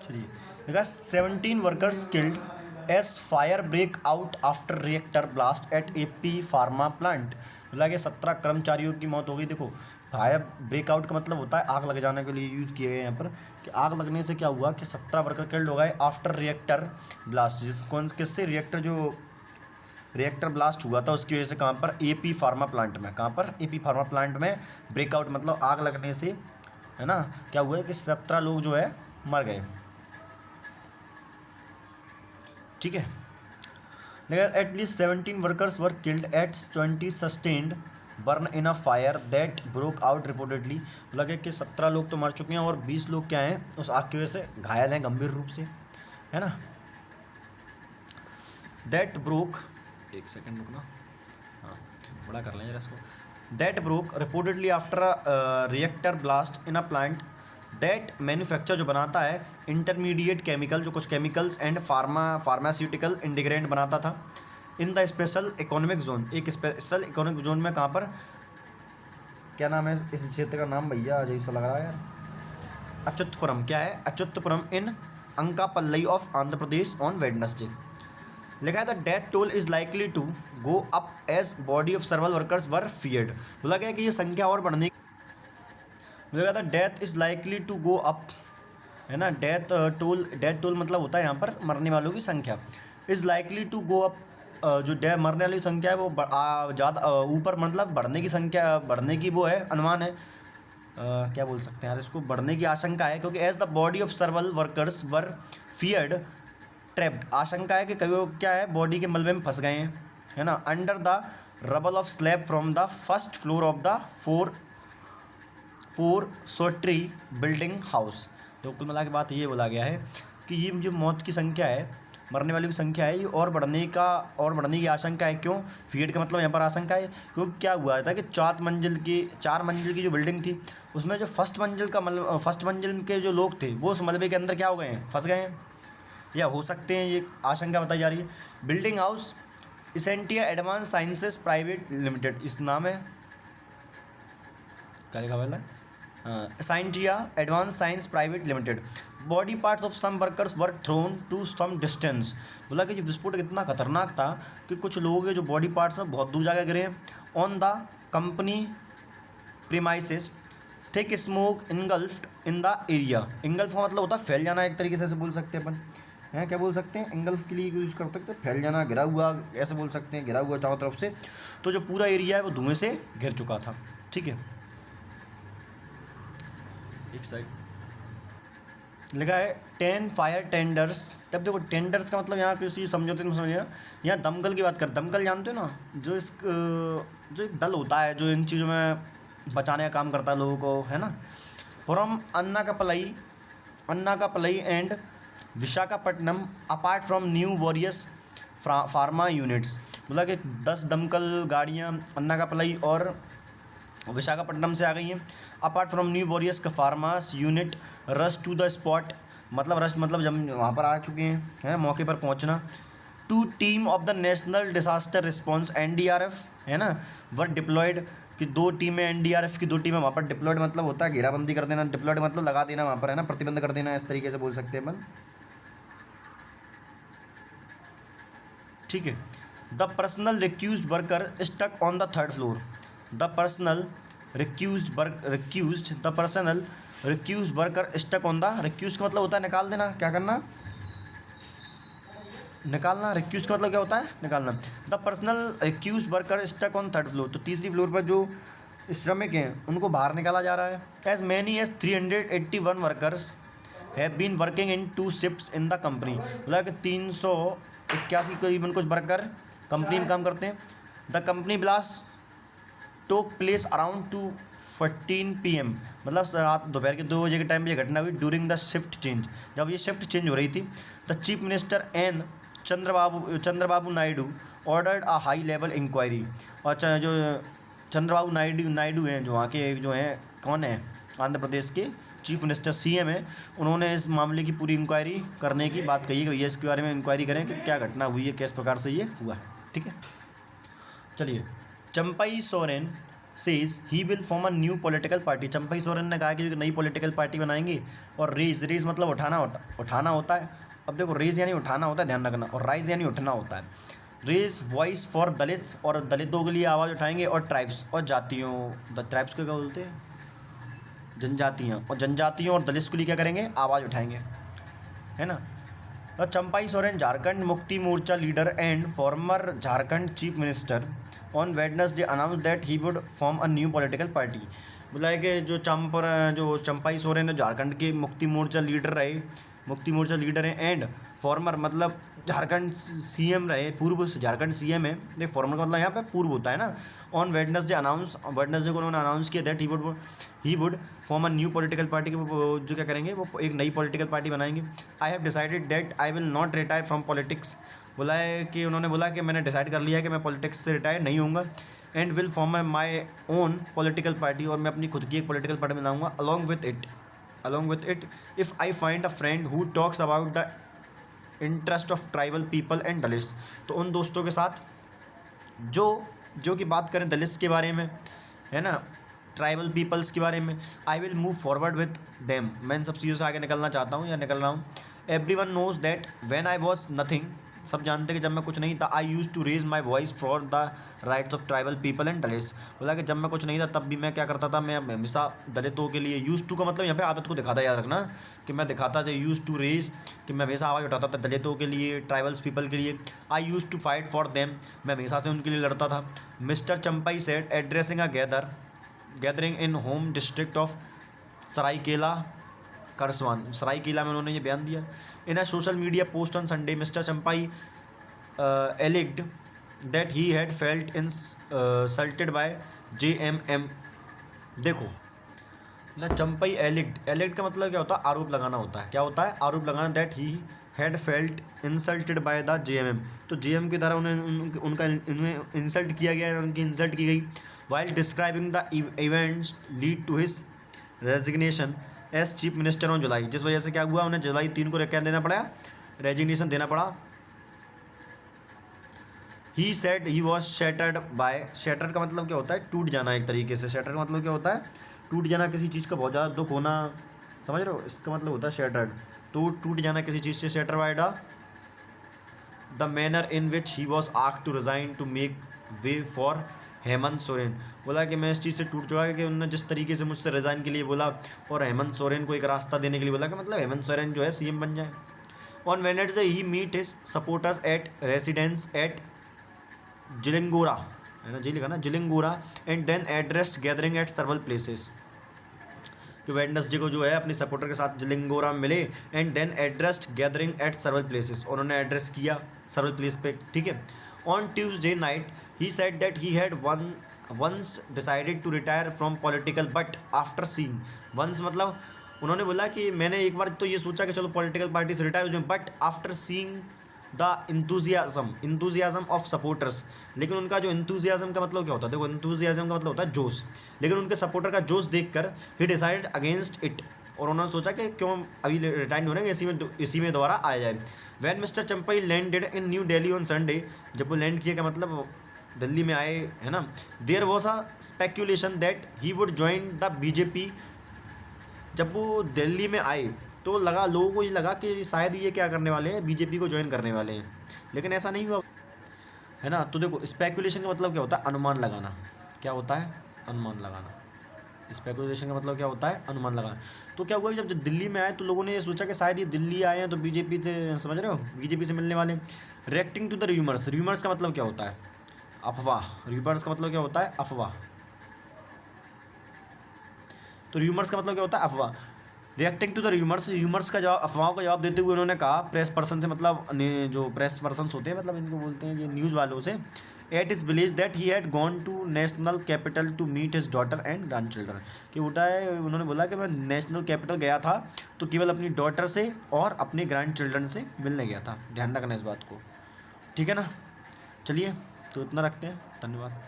चलिए देखा 17 workers killed as fire break out after reactor blast at AP pharma plant. बोला कि 17 कर्मचारियों की मौत हो गई। देखो फायर ब्रेकआउट का मतलब होता है आग लग जाने के लिए यूज़ किए गए यहाँ पर कि आग लगने से क्या हुआ कि 17 वर्कर किल्ड हो गए आफ्टर रिएक्टर ब्लास्ट। किससे रिएक्टर जो रिएक्टर ब्लास्ट हुआ था उसकी वजह से कहाँ पर एपी फार्मा प्लांट में, कहाँ पर एपी फार्मा प्लांट में ब्रेकआउट मतलब आग लगने से है ना क्या हुआ है कि 17 लोग जो है मर गए। ठीक है लेकिन at least 17 workers were killed at 20 sustained burn in a fire that broke out reportedly. लगे कि 17 लोग तो मर चुके हैं और 20 लोग क्या हैं उस आग की वजह से घायल हैं गंभीर रूप से, है ना। दैट ब्रोक, एक सेकंड रुकना, हाँ बड़ा कर लें जरा इसको। That broke reportedly after reactor blast in a plant that manufacture जो बनाता है इंटरमीडिएट केमिकल, जो कुछ केमिकल्स एंड फार्मास्यूटिकल इंडिग्रेंट बनाता था in the special economic zone. एक स्पेशल इकोनॉमिक जोन में कहाँ पर, क्या नाम है इस क्षेत्र का नाम भैया अजीब सा लग रहा है यार, अच्युतपुरम। क्या है Achutapuram in Anakapalli of Andhra Pradesh on Wednesday. लिखा है the death toll is likely to go up as body of several workers were feared. बोला गया कि ये संख्या और बढ़ने, मुझे कहा था death is likely to go up, है ना। डेथ टोल मतलब होता है यहाँ पर मरने वालों की संख्या। Is likely to go up, जो मरने वाली संख्या है वो ज़्यादा ऊपर मतलब बढ़ने की संख्या, बढ़ने की वो है अनुमान है, क्या बोल सकते हैं यार इसको, बढ़ने की आशंका है क्योंकि as the body of several workers were feared trapped. आशंका है कि कभी वो क्या है बॉडी के मलबे में फंस गए हैं, है ना, under the rubble of slab from the first floor of the four storey building house. तो कुल मिला के बात ये बोला गया है कि ये जो मौत की संख्या है, मरने वालों की संख्या है, ये और बढ़ने की आशंका है। क्यों फियर्ड का मतलब यहाँ पर आशंका है क्योंकि क्या हुआ था कि 4 मंजिल की जो बिल्डिंग थी उसमें जो फर्स्ट मंजिल के जो लोग थे वो उस मलबे के अंदर क्या हो गए हैं, फंस गए हैं या हो सकते हैं, ये आशंका बताई जा रही है। Building house Escientia advance sciences private limited, इस नाम है क्या लिखा वाला Scientia advance science private limited. Body parts of some workers were thrown to some distance. बोला कि जो विस्फोट इतना खतरनाक था कि कुछ लोगों के जो बॉडी पार्ट्स हैं बहुत दूर जाकर गिरे। On the company premises thick smoke इनगल्फ्ड in the area. Engulf का मतलब होता है फैल जाना, एक तरीके से बोल सकते हैं अपन, हैं क्या बोल सकते हैं, एंगल्फ के लिए यूज़ कर सकते हैं, फैल जाना, घिरा हुआ, ऐसे बोल सकते हैं, घिरा हुआ चारों तरफ से। तो जो पूरा एरिया है वो धुएं से घिर चुका था। ठीक है एक साइड लिखा है 10 फायर टेंडर्स। तब देखो टेंडर्स का मतलब यहाँ किसी समझौते में समझिए, यहाँ दमकल की बात कर, दमकल जानते हो ना, जो एक दल होता है जो इन चीज़ों में बचाने का काम करता है लोगों को, है ना। From Anakapalli and Visakhapatnam apart from new various pharma units. बोला कि 10 दमकल गाड़ियाँ अन्ना का पलई और विशाखापट्टनम से आ गई हैं। अपार्ट फ्रॉम न्यू वॉरियस का pharmas unit rush to the spot, मतलब रश मतलब जब वहाँ पर आ चुके हैं मौके पर पहुँचना। Two team of the national disaster response NDRF, है ना, वर डिप्लॉयड, कि 2 टीमें NDRF की 2 टीमें वहाँ पर डिप्लॉयड मतलब होता है घेराबंदी कर देना, डिप्लॉयड मतलब लगा देना वहाँ पर, है ना, प्रतिबंध कर देना, इस तरीके से बोल सकते हैं अपन। ठीक है। The personnel rescued worker stuck on the 3rd floor. The personnel rescued worker stuck on the, rescued का मतलब होता है निकाल देना, क्या करना, निकालना। रिक्यूज्ड का मतलब क्या होता है, निकालना। The personnel rescued worker stuck on 3rd floor, तो 3री फ्लोर पर जो श्रमिक हैं उनको बाहर निकाला जा रहा है। As many as 381 workers have been working in 2 shifts in the company. मतलब कि 381 करीबन कुछ वर्कर कंपनी में काम करते हैं। The company blast took place around 2:14 PM, मतलब रात दोपहर के 2 बजे के टाइम पे ये घटना हुई। ड्यूरिंग द शिफ्ट चेंज, जब ये शिफ्ट चेंज हो रही थी, the chief minister N Chandrababu Naidu ordered a high level inquiry. और जो चंद्रबाबू नायडू हैं, जो वहाँ के जो हैं, कौन है, आंध्र प्रदेश के चीफ मिनिस्टर CM हैं, उन्होंने इस मामले की पूरी इंक्वायरी करने की बात कही है कि ये इसके बारे में इंक्वायरी करें कि क्या घटना हुई है, किस प्रकार से ये हुआ है। ठीक है चलिए। Champai Soren says he will form a new political party. Champai Soren ने कहा कि नई पॉलिटिकल पार्टी बनाएंगे। और रेज मतलब उठाना होता है। अब देखो रेज यानी उठाना होता है, ध्यान रखना, और राइज यानी उठना होता है। रेज वॉइस फॉर दलित्स, और दलितों के लिए आवाज़ उठाएंगे। और ट्राइब्स और जातियों, ट्राइब्स को क्या बोलते हैं, जनजातियाँ, और जनजातियों और दलित्स के लिए क्या करेंगे, आवाज़ उठाएंगे, है ना। और Champai Soren Jharkhand Mukti Morcha leader and former Jharkhand chief minister on Wednesday announce that he would form a new political party. बोला है कि जो चंपाई सोरेन है झारखंड के मुक्ति मोर्चा लीडर हैं, एंड फॉर्मर मतलब झारखंड सीएम रहे, पूर्व झारखंड सीएम है। देखिए फॉर्मर का मतलब यहाँ पे पूर्व होता है ना। ऑन वेडनेसडे को उन्होंने अनाउंस किया that he would form a new political party, जो क्या करेंगे, वो एक नई पॉलिटिकल पार्टी बनाएंगे। I have decided that I will not retire from politics. बोला है कि उन्होंने बोला कि मैंने डिसाइड कर लिया है कि मैं पॉलिटिक्स से रिटायर नहीं होऊंगा। And will form my own political party, और मैं अपनी खुद की एक पॉलिटिकल पार्टी बनाऊंगा। Along with it if I find a friend who talks about the interest of tribal people and Dalits. तो उन दोस्तों के साथ जो कि बात करें दलित्स के बारे में, है ना, ट्राइबल पीपल्स के बारे में। I will move forward with them, मैं इन सब चीज़ों से आगे निकलना चाहता हूँ या निकल रहा हूँ। Everyone knows that when I was nothing, सब जानते कि जब मैं कुछ नहीं था, I use to raise my voice for the rights of tribal people and Dalits. बोला कि जब मैं कुछ नहीं था तब भी मैं क्या करता था, मैं हमेशा दलितों के लिए, यूज़ टू का मतलब यहाँ पे आदत को दिखाता, याद रखना कि मैं दिखाता था, यूज़ टू रेज कि मैं हमेशा आवाज़ उठाता था दलितों के लिए, ट्राइबल्स पीपल के लिए। I use to fight for them, मैं हमेशा से उनके लिए लड़ता था। Mister Champai said addressing a gathering in home district of Seraikela Kharsawan. Seraikela में उन्होंने ये बयान दिया। In a social media post on Sunday mister Champai alleged that he had felt insulted by JMM। देखो ना, चंपई एलिग्ड का मतलब क्या होता है, आरोप लगाना होता है। क्या होता है, आरोप लगाना। That he had felt insulted by the JMM, तो JM के द्वारा उन्हें इंसल्ट किया गया, उनकी इंसल्ट की गई। While describing the events lead to his resignation as chief minister on July, जिस वजह से क्या हुआ, उन्हें जुलाई 3 को क्या देना पड़ा, रेजिग्नेशन देना पड़ा। He said he was shattered by, shattered का मतलब क्या होता है, टूट जाना एक तरीके से। शैटर्ड का मतलब क्या होता है, टूट जाना, किसी चीज़ का बहुत ज़्यादा दुख होना, समझ रहे हो, इसका मतलब होता है शैटर्ड, तो टूट जाना किसी चीज़ से। Shatter by the manner in which he was asked to resign to make way for Hemant Soren. बोला कि मैं इस चीज़ से टूट चुका है कि उन्होंने जिस तरीके से मुझसे रिज़ाइन के लिए बोला और हेमंत सोरेन को एक रास्ता देने के लिए बोला, कि मतलब हेमंत सोरेन जो है सीएम बन जाए। On Wednesday he meet his supporters at residence at Jilingora, है ना, जी लिखा ना, Jilingora, and then addressed gathering at several places. कि वेडनेसडे को जो है अपने सपोर्टर के साथ जिलिंगोरा में मिले, and then addressed gathering at several places, उन्होंने एड्रेस किया सर्वल प्लेस पे, ठीक है। On Tuesday night he said that he had once decided to retire from political but after seeing, once मतलब उन्होंने बोला कि मैंने एक बार तो ये सोचा कि चलो पॉलिटिकल पार्टी से रिटायर हो जाऊँ, but after seeing the enthusiasm of supporters. लेकिन उनका जो इंथुजियाज़म का मतलब क्या होता है, देखो इंथुजियाज़म का मतलब होता है जोश, लेकिन उनके सपोर्टर का जोश देखकर ही डिसाइडेड अगेंस्ट इट, और उन्होंने सोचा कि क्यों अभी रिटायर नहीं होने, इसी में दोबारा आया जाए। When Mr Champai landed in New Delhi on Sunday, जब वो लैंड किया का मतलब दिल्ली में आए, है ना, there was a speculation that he would join the BJP. जब वो दिल्ली में आए तो लोगों को ये लगा कि शायद ये क्या करने वाले हैं, बीजेपी को ज्वाइन करने वाले हैं, लेकिन ऐसा नहीं हुआ, है ना। तो देखो स्पेकुलेशन का मतलब क्या होता है, अनुमान लगाना। क्या होता है, अनुमान लगाना। स्पेकुलेशन का मतलब क्या होता है, अनुमान लगाना। तो क्या हुआ कि जब दिल्ली में आए तो लोगों ने ये सोचा कि शायद ये दिल्ली आए हैं तो बीजेपी से, समझ रहे हो, बीजेपी से मिलने वाले। Reacting to the rumours, rumours का मतलब क्या होता है, अफवाह। र्यूमर्स का मतलब क्या होता है, अफवाह। तो र्यूमर्स का मतलब क्या होता है, अफवाह। रिएक्टिंग टू द र्यूमर्स का जवाब, अफवाहों का जवाब देते हुए उन्होंने कहा प्रेस पर्सन से, मतलब जो प्रेस पर्सन होते हैं, मतलब इनको बोलते हैं ये न्यूज़ वालों से, it is believed that he had gone to national capital to meet his daughter and grand children. कि उन्होंने बोला कि मैं नेशनल कैपिटल गया था तो केवल अपनी डॉटर से और अपने ग्रैंड चिल्ड्रन से मिलने गया था। ध्यान रखना इस बात को, ठीक है ना। चलिए तो इतना रखते हैं, धन्यवाद।